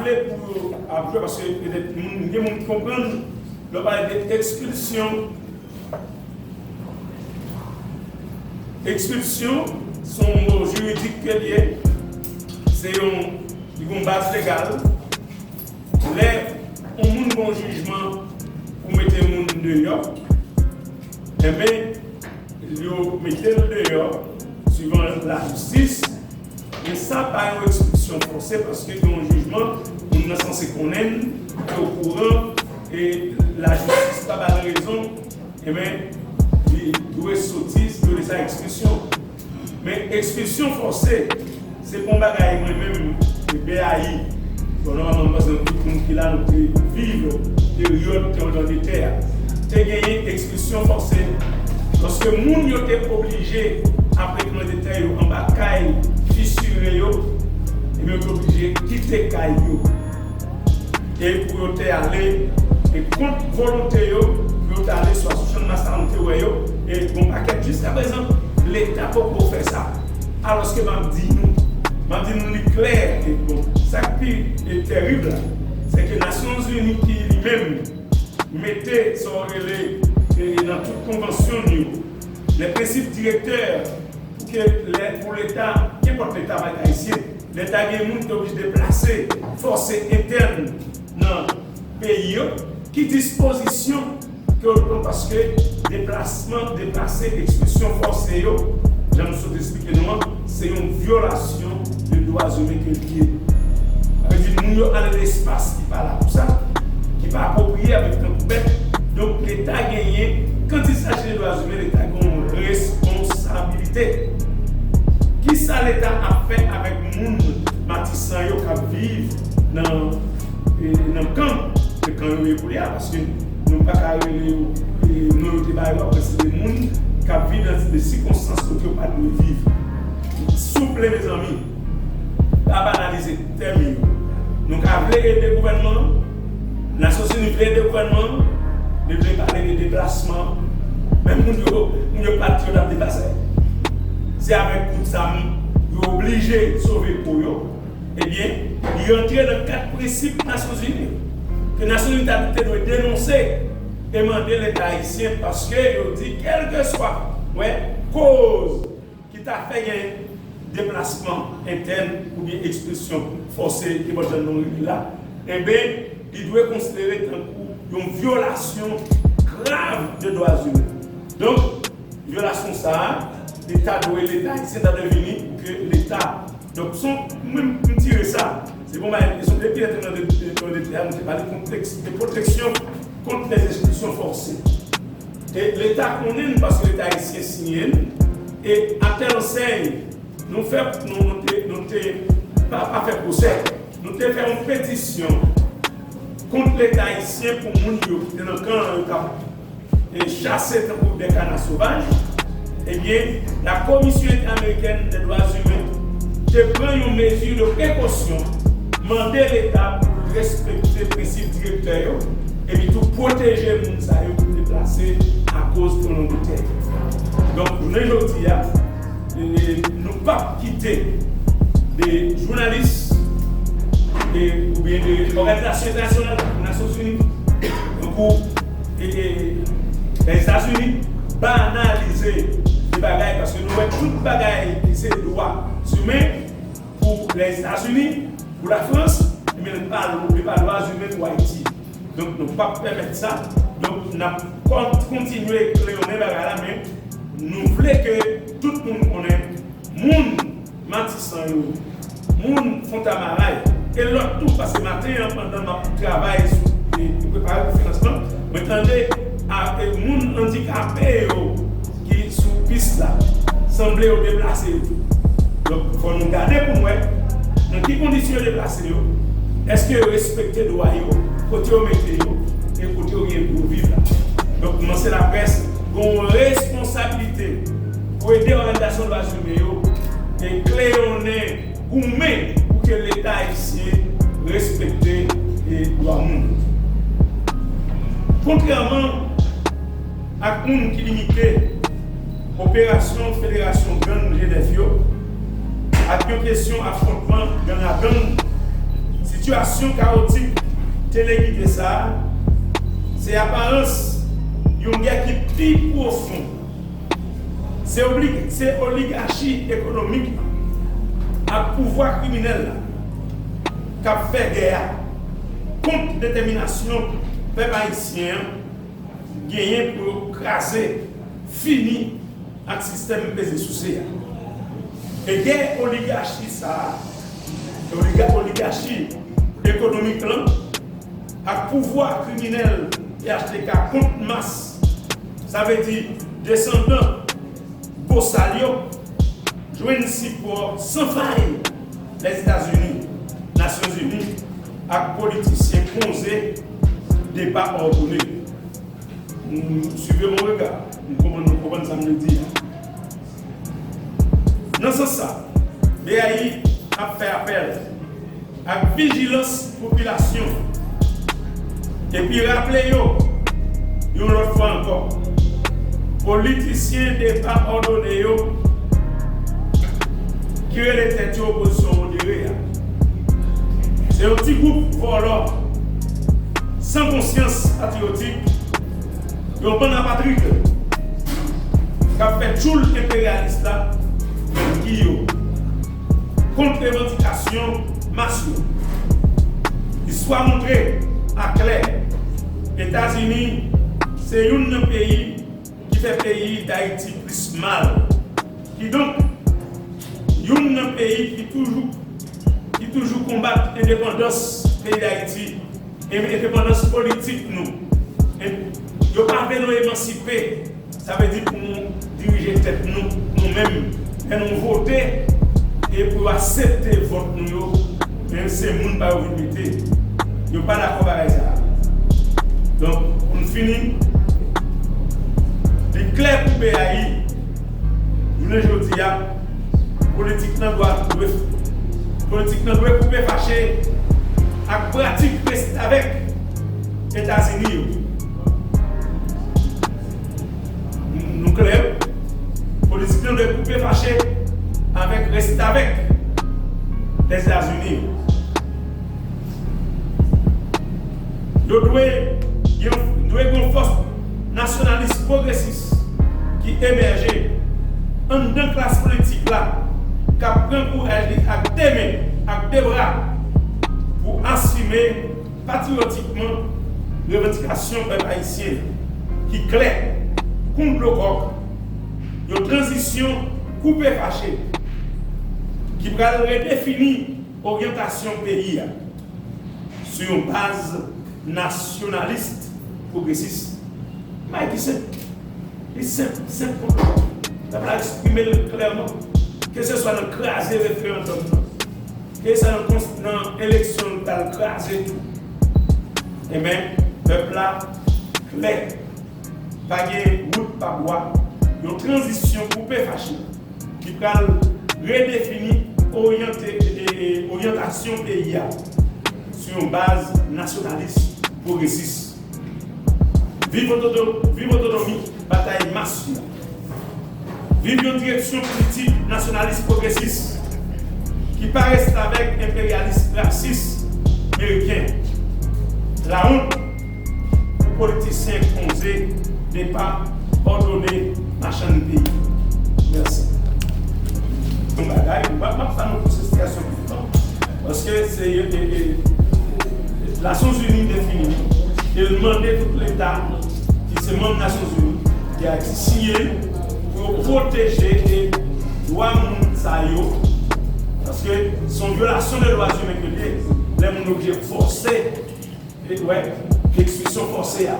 rappeler pour après, parce que peut-être les gens comprennent, le parler d'expulsion. Expulsion, son mot juridique que lié, c'est une base légale. Là, on a un bon jugement pour mettre le monde dehors. Et bien, ils mettent le dehors, suivant la justice. Mais ça, pas une expulsion forcée parce que dans le jugement, on est censé connaître, au courant, et la justice n'a pas de raison. Et bien, il doit sortir de sa expulsion. Mais expulsion forcée, c'est pour bagaille moi-même, le BAI. Normalement, parce que tout le monde qui là, nous vivons période dans des terres. Tu as gagné expulsion forcée. Lorsque les gens étaient obligés, après que les terres en bas, fissurés, et bien obligés de quitter les cailloux. Et pour aller, et contre volonté, pour aller sur la chambre de santé, et bon paquet jusqu'à présent, l'État peut pas faire ça. Alors que m'a dit nous clair et bon, ça qui est terrible, c'est que les Nations Unies qui lui-même mettait dans toute convention les principes directeurs pour l'État, qu'importe l'État haïtien, l'État est obligé de déplacer force interne dans le pays, qui disposition parce que déplacer, expulsion forcée, je me suis expliqué c'est une violation des droits humains que lié. Nous avons l'espace qui n'est pas là pour ça, qui n'est pas approprié avec un bête. Donc l'État a gagné, quand il s'agit des droits humains, l'État a une responsabilité. Qui ça l'État a fait avec les gens matissants qui vivent dans le camp de Koulia, parce que nous ne pouvons pas nous débattre parce que c'est des gens qui vivent dans des circonstances où ils ne peuvent pas vivre. Souple mes amis, pas banaliser, termine. Nous avons aider le gouvernement, la société veut aider le gouvernement, nous voulons parler de déplacement, même nous ne pouvons pas de déplacer. C'est avec tout ça, nous sommes obligés de sauver pour eux. Eh bien, il entre dans 4 principes des Nations Unies. Que les Nations Unies doivent dénoncer et demander l'État haïtien parce qu'ils dit, quelle que soit la cause qui t'a fait un déplacement interne ou bien expulsion forcée qui va dans là, eh bien, il doit considérer une violation grave des droits humains. Donc, violation ça, l'État doit haïtien doit devenir que l'État. Donc, même tirer ça, c'est bon, ils sont des pieds dans des termes, c'est pas de protection contre les expulsions forcées. Et l'État connaît parce que l'État haïtien signé, et à telle enseigne, nous faisons pas fait procès, nous avons fait une pétition contre l'État haïtien pour les gens qui sont dans le camp et chasser des canards sauvages. Eh bien, la Commission américaine des droits humains prend une mesure de précaution, demander l'État pour respecter les principes directeurs et puis tout protéger les gens pour les déplacer à cause de l'Angleterre. Donc, nous ne pas quitter des journalistes ou bien des organisations internationales, des Nations Unies, pour les États-Unis banaliser les bagailles parce que nous avons toutes les bagailles qui sont des droits humains pour les États-Unis, pour la France, mais nous ne parlons pas de droits humains pour Haïti. Donc nous ne pouvons pas permettre ça. Donc nous allons continuer à créer les bagailles, mais nous voulons que tout le monde connaisse les gens matissant, les gens fontamaraï, et l'autre tout, parce que matin, pendant mon travail pour préparer le financement, je m'attendais à des gens handicapés qui sont sous piste là, semblaient déplacés. Donc, il faut nous garder pour nous, dans quelles conditions déplacer, est-ce que vous respectez les droits, côté vous mettez, et côté vous pour vivre là. Donc, c'est la presse qui a une responsabilité pour aider l'organisation de la journée et cléonner ou même pour que l'État haïtien respecte les droits humains. Contrairement à un qui limitait l'opération Fédération Gang GDF, à une question affrontement dans la gang situation chaotique téléguidée ça, c'est apparence d'une guerre qui est plus profonde. C'est oligarchie économique à pouvoir criminel qui a fait guerre contre détermination peuple haïtien gagner pour craser, fini avec le système pesé sous ça. Et guerre oligarchie ça, oligarchie économique là, à pouvoir criminel et HTK contre masse, ça veut dire descendants Bossalio joignent support sans faille les États-Unis, Nations Unies, avec politiciens posés, débat ordonné. Suivez mon regard, nous comprenons ça me dire. Dans ce sens, BAI a fait appel à vigilance population. Et puis rappelez-vous, une autre fois encore, politiciens débat ordonné qui est les têtes d'opposition modérée. C'est un petit groupe volant, sans conscience patriotique, qui ont bon apatride, qui a fait tout l'impérialiste là, qui contre les revendications massives. Il soit montré à clair, États-Unis, c'est un pays qui fait pays d'Haïti plus mal. Qui donc, un pays qui toujours combat l'indépendance pays d'Haïti et l'indépendance politique nous. Ils ne pas nous émanciper, ça veut dire pour nous diriger tête nous-mêmes et nous voter et pour accepter le vote nous, même si les gens pas limité. Ils ne sont pas d'accord avec ça. Donc, on finit. Les clairs pour BAI, je ne dis pas, politique doit couper fâché avec pratique avec les États-Unis. Nous clairs, politique doit couper fâché avec rester avec les États-Unis. Nous devons une force nationaliste progressiste qui émerge en deux classes politiques là, qui a pris courage avec des mains, avec des bras, pour assumer patriotiquement les revendications peuple haïtien qui clair contre le coq, une transition coupée fâchée, qui va redéfinir l'orientation pays sur une base nationaliste progressiste. Mais qui c'est simple. Ça va exprimer clairement. Que ce soit dans craser le référendum, que ce soit dans l'élection, dans craser tout. Et bien, le peuple là, clair, pas de route, pas bois, une transition coupée fâchée qui va redéfinir orientation pays sur une base nationaliste progressiste. Vive autonomie, bataille massive. Vive une direction politique nationaliste progressiste qui paraît avec impérialiste raciste américain. La honte pour politiciens posés n'est pas ordonné machin de pays. Merci. Donc, on va pas faire notre situation plus temps parce que c'est les Nations Unies définies et demander tout l'État qui se membre des Nations Unies qui a signé pour protéger les droits de l'homme parce que son violation des droits humains que les objets forcés et ouais, l'expulsion forcée à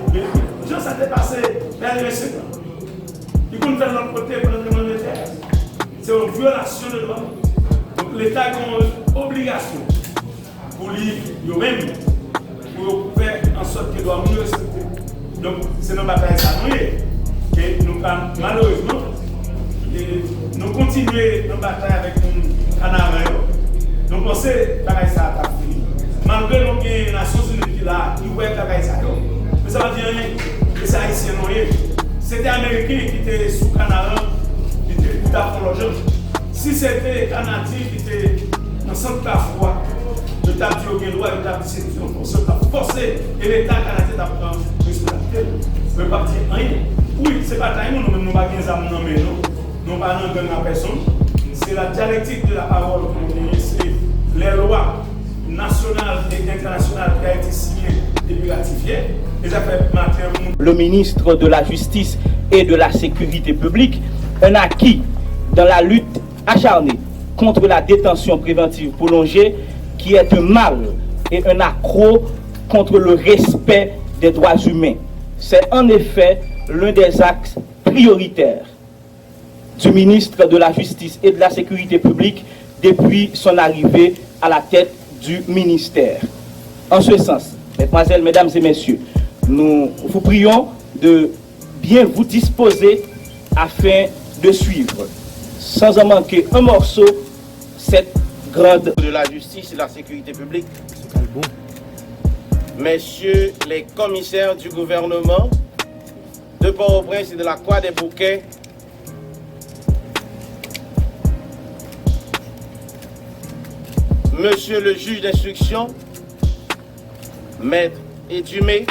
gens ça s'est passé vers les 5 ans. Ils comptent faire de l'autre côté pour le tremblement de terre. C'est une violation de droits. Donc l'État a une obligation pour lui même pour faire en sorte qu'il doit nous respecter. Donc c'est notre bataille ça et nous malheureusement nous continuons notre bataille avec nos Canadiens. Nous pensons que ça a fini. Malgré nos Nations Unies qui là, qui ouvrent la ça. Mais ça veut dire que c'est haïtien. C'était américain qui était sous Canada, qui était tout à fond. Si c'était Canadien qui était dans centre la foi, de l'État dit au droit, l'État dit c'est forcé et l'État canadien a pris responsabilité. Je ne veux pas dire rien. Oui, c'est pas taille, nous ne pas 15 ans, nous pas dans personne. C'est la dialectique de la parole que nous c'est les lois nationales et internationales qui ont été signées et ratifiées. Et ça fait matin. Le ministre de la Justice et de la Sécurité publique, un acquis dans la lutte acharnée contre la détention préventive prolongée, qui est un mal et un accroc contre le respect des droits humains. C'est en effet l'un des axes prioritaires du ministre de la Justice et de la Sécurité publique depuis son arrivée à la tête du ministère. En ce sens, mesdemoiselles, mesdames et messieurs, nous vous prions de bien vous disposer afin de suivre, sans en manquer un morceau, cette grande de la justice et de la sécurité publique, messieurs les commissaires du gouvernement de Port-au-Prince et de la Croix des Bouquets, monsieur le juge d'instruction, maître Edumé,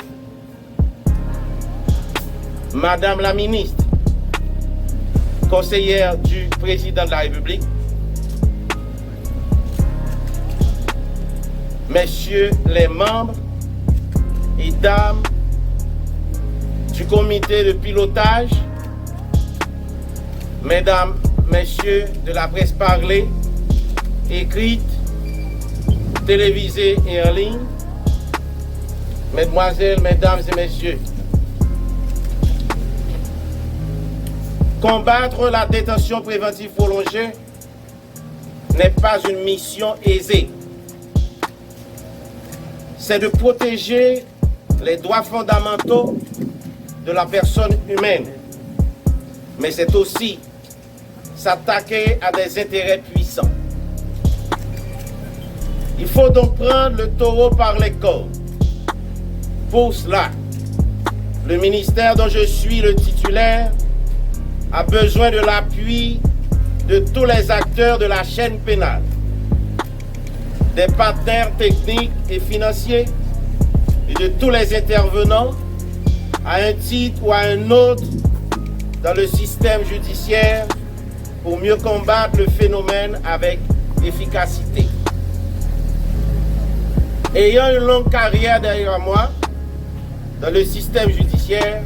madame la ministre, conseillère du président de la République, messieurs les membres et dames du comité de pilotage, mesdames, messieurs de la presse parlée, écrite, télévisée et en ligne, mesdemoiselles, mesdames et messieurs, combattre la détention préventive prolongée n'est pas une mission aisée. C'est de protéger les droits fondamentaux de la personne humaine. Mais c'est aussi s'attaquer à des intérêts puissants. Il faut donc prendre le taureau par les cornes. Pour cela, le ministère dont je suis le titulaire a besoin de l'appui de tous les acteurs de la chaîne pénale, des partenaires techniques et financiers et de tous les intervenants à un titre ou à un autre dans le système judiciaire pour mieux combattre le phénomène avec efficacité. Ayant une longue carrière derrière moi dans le système judiciaire,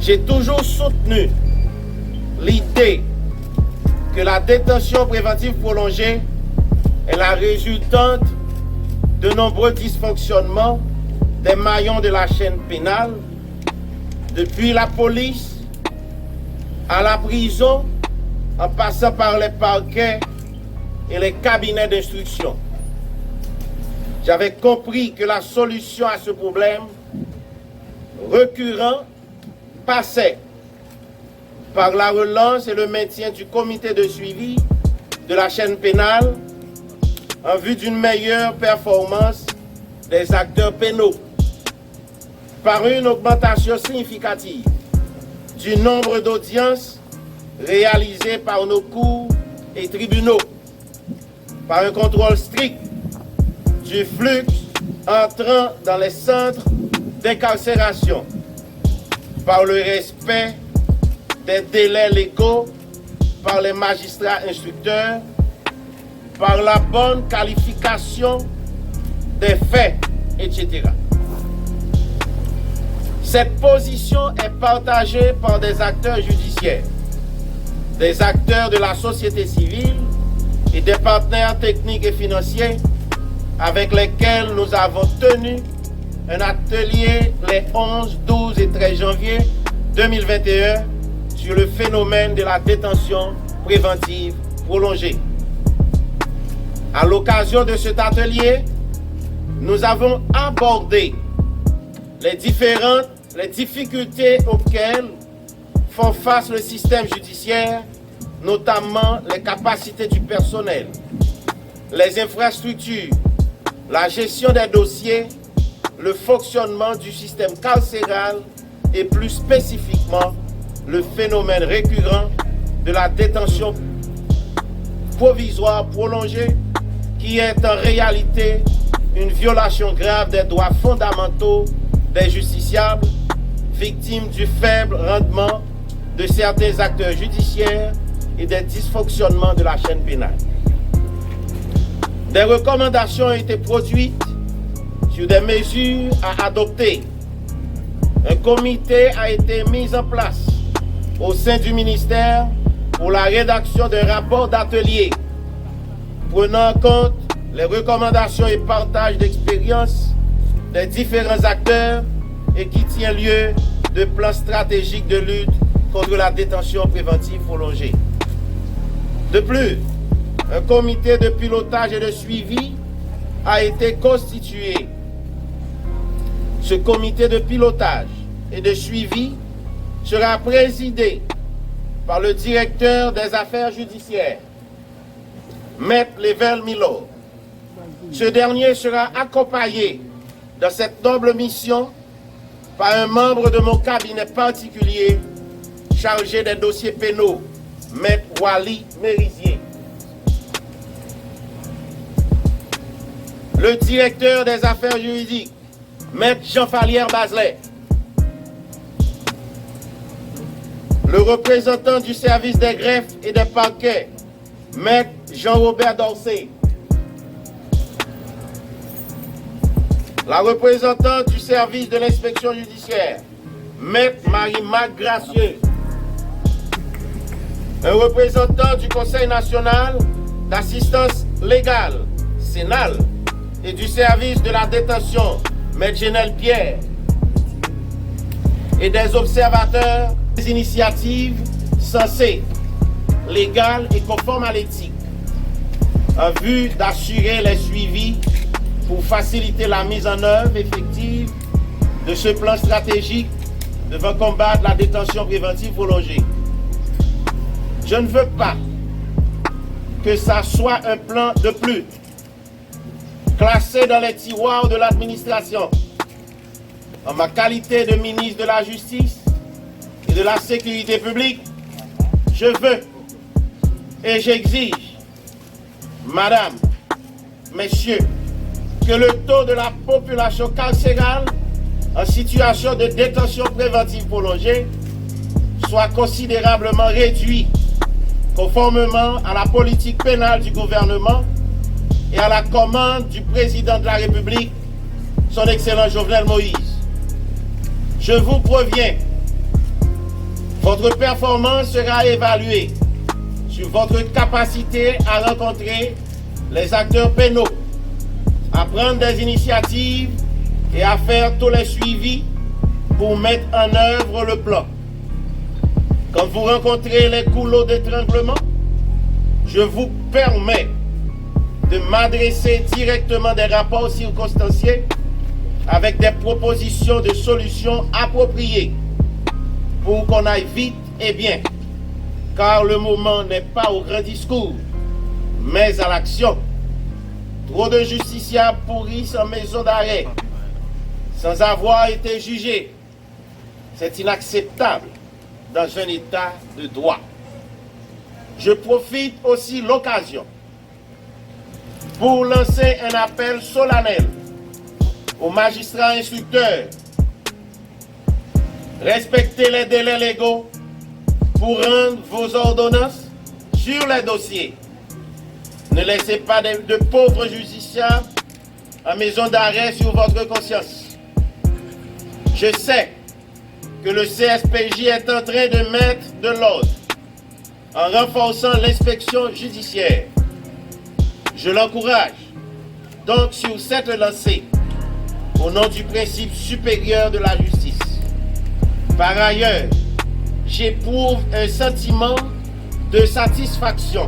j'ai toujours soutenu l'idée que la détention préventive prolongée est la résultante de nombreux dysfonctionnements des maillons de la chaîne pénale, depuis la police à la prison, en passant par les parquets et les cabinets d'instruction. J'avais compris que la solution à ce problème récurrent passait par la relance et le maintien du comité de suivi de la chaîne pénale en vue d'une meilleure performance des acteurs pénaux, par une augmentation significative du nombre d'audiences réalisées par nos cours et tribunaux, par un contrôle strict du flux entrant dans les centres d'incarcération, par le respect des délais légaux par les magistrats instructeurs, par la bonne qualification des faits, etc. Cette position est partagée par des acteurs judiciaires, des acteurs de la société civile et des partenaires techniques et financiers avec lesquels nous avons tenu un atelier les 11, 12 et 13 janvier 2021 sur le phénomène de la détention préventive prolongée. À l'occasion de cet atelier, nous avons abordé les difficultés auxquelles font face le système judiciaire, notamment les capacités du personnel, les infrastructures, la gestion des dossiers, le fonctionnement du système carcéral et plus spécifiquement le phénomène récurrent de la détention provisoire prolongée qui est en réalité une violation grave des droits fondamentaux des justiciables, victimes du faible rendement de certains acteurs judiciaires et des dysfonctionnements de la chaîne pénale. Des recommandations ont été produites sur des mesures à adopter. Un comité a été mis en place au sein du ministère pour la rédaction d'un rapport d'atelier prenant en compte les recommandations et partages d'expériences des différents acteurs et qui tient lieu de plans stratégiques de lutte contre la détention préventive prolongée. De plus, un comité de pilotage et de suivi a été constitué. Ce comité de pilotage et de suivi sera présidé par le directeur des affaires judiciaires, Maître Level Milo. Ce dernier sera accompagné dans cette noble mission par un membre de mon cabinet particulier chargé des dossiers pénaux, Maître Wally Mérizier. Le directeur des affaires juridiques, Maître Jean-Falière Bazelet. Le représentant du service des greffes et des parquets, Maître Jean-Robert Dorsey. La représentante du service de l'inspection judiciaire, Maître Marie-Marc Gracieux. Un représentant du Conseil national d'assistance légale, Sénal, et du service de la détention, Maître Genel Pierre. Et des observateurs des initiatives censées, légales et conformes à l'éthique, en vue d'assurer les suivis pour faciliter la mise en œuvre effective de ce plan stratégique devant combattre la détention préventive prolongée. Je ne veux pas que ça soit un plan de plus, classé dans les tiroirs de l'administration. En ma qualité de ministre de la Justice et de la Sécurité publique, je veux et j'exige, Madame, Messieurs, que le taux de la population carcérale en situation de détention préventive prolongée soit considérablement réduit, conformément à la politique pénale du gouvernement et à la commande du président de la République, son Excellence Jovenel Moïse. Je vous préviens, votre performance sera évaluée sur votre capacité à rencontrer les acteurs pénaux, à prendre des initiatives et à faire tous les suivis pour mettre en œuvre le plan. Quand vous rencontrez les goulots d'étranglement, je vous permets de m'adresser directement des rapports circonstanciés avec des propositions de solutions appropriées pour qu'on aille vite et bien, car le moment n'est pas au grand discours, mais à l'action. Trop de justiciables pourrissent en maison d'arrêt sans avoir été jugés. C'est inacceptable dans un état de droit. Je profite aussi de l'occasion pour lancer un appel solennel aux magistrats instructeurs. Respectez les délais légaux pour rendre vos ordonnances sur les dossiers. Ne laissez pas de pauvres justiciables en maison d'arrêt sur votre conscience. Je sais que le CSPJ est en train de mettre de l'ordre en renforçant l'inspection judiciaire. Je l'encourage donc sur cette lancée au nom du principe supérieur de la justice. Par ailleurs, j'éprouve un sentiment de satisfaction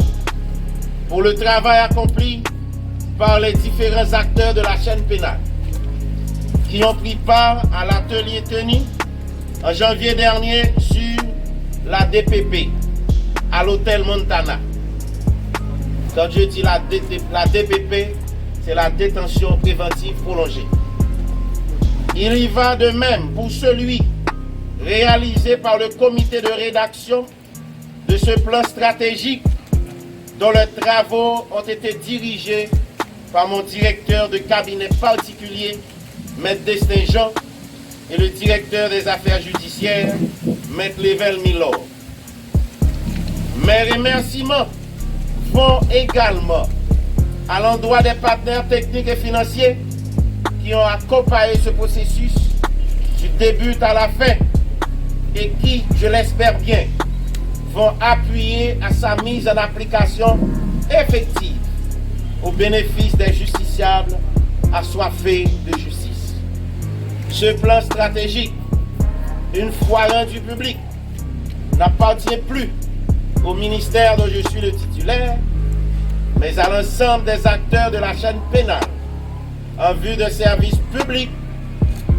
pour le travail accompli par les différents acteurs de la chaîne pénale qui ont pris part à l'atelier tenu en janvier dernier sur la DPP à l'hôtel Montana. Quand je dis la DPP, c'est la détention préventive prolongée. Il y va de même pour celui réalisé par le comité de rédaction de ce plan stratégique dont les travaux ont été dirigés par mon directeur de cabinet particulier, Maître Destin Jean, et le directeur des affaires judiciaires, Maître Level Milor. Mes remerciements vont également à l'endroit des partenaires techniques et financiers qui ont accompagné ce processus du début à la fin et qui, je l'espère bien, vont appuyer à sa mise en application effective au bénéfice des justiciables assoiffés de justice. Ce plan stratégique, une fois rendu public, n'appartient plus au ministère dont je suis le titulaire, mais à l'ensemble des acteurs de la chaîne pénale en vue de services publics,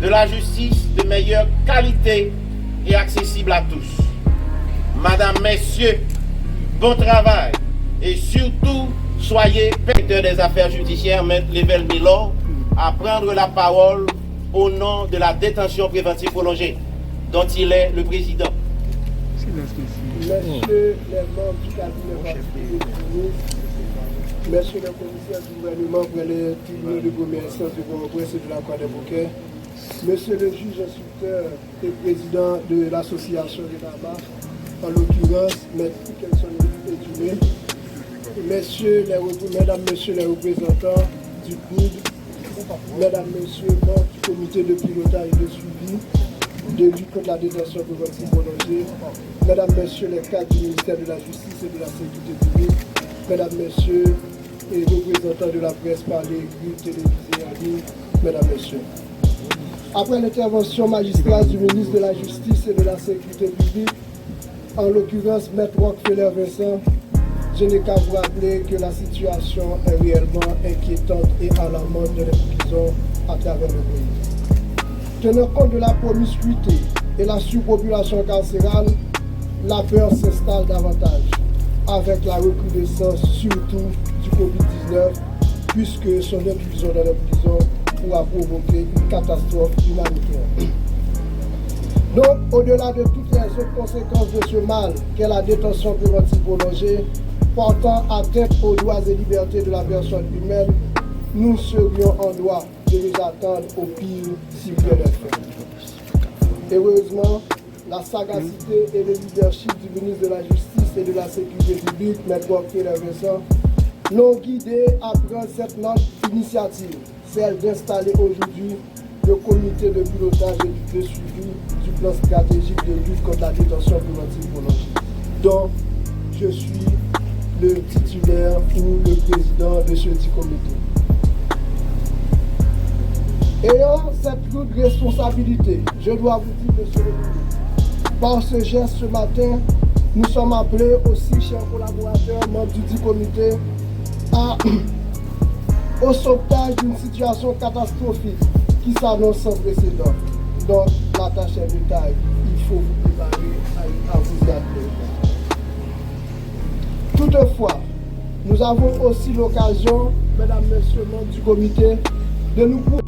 de la justice de meilleure qualité et accessible à tous. Madame, Messieurs, bon travail et surtout soyez directeur des affaires judiciaires, Maître Level Milor, à prendre la parole au nom de la détention préventive prolongée, dont il est le président. Messieurs les membres du cabinet particulier du ministre, Messieurs les commissaires du gouvernement pour les tribunaux de première instance de Port-au-Prince et de la Croix des Bouquets, Monsieur le juge instructeur et président de l'association des Namas, en l'occurrence, Maître Kelson Edumé, Mesdames, Messieurs les représentants du CNID, Mesdames, Messieurs, membres du comité de pilotage et de suivi de lutte contre la détention préventive prolongée, Mesdames, Messieurs les cadres du ministère de la Justice et de la Sécurité publique, Mesdames, Messieurs les représentants de la presse par les écrits, télévisés en ligne, Mesdames, Messieurs. Après l'intervention magistrale du ministre de la Justice et de la Sécurité publique, en l'occurrence Maître Rockefeller Vincent, je n'ai qu'à vous rappeler que la situation est réellement inquiétante et alarmante de les prisons à travers le pays. Tenant compte de la promiscuité et la surpopulation carcérale, la peur s'installe davantage, avec la recrudescence surtout du Covid-19, puisque son inclusion dans les prisons pourra provoquer une catastrophe humanitaire. Donc, au-delà de toutes les autres conséquences de ce mal qu'est la détention préventive prolongée, portant atteinte aux droits et libertés de la personne humaine, nous serions en droit de nous attendre au pire si rien n'est fait. Heureusement, la sagacité et le leadership du ministre de la Justice et de la Sécurité publique, M. Rockefeller Vincent, l'ont guidé à prendre cette noble initiative, celle d'installer aujourd'hui le comité de pilotage et de suivi du plan stratégique de lutte contre la détention préventive prolongée, dont je suis le titulaire ou le président de ce dit comité. Ayant cette lourde responsabilité, je dois vous dire, monsieur le ministre, par ce geste ce matin, nous sommes appelés aussi, chers collaborateurs, membres du dit comité, au sauvetage d'une situation catastrophique qui s'annonce sans précédent. Donc, la tâche est de taille. Il faut vous préparer à vous y atteler. Toutefois, nous avons aussi l'occasion, mesdames, messieurs, membres du comité, de nous prouver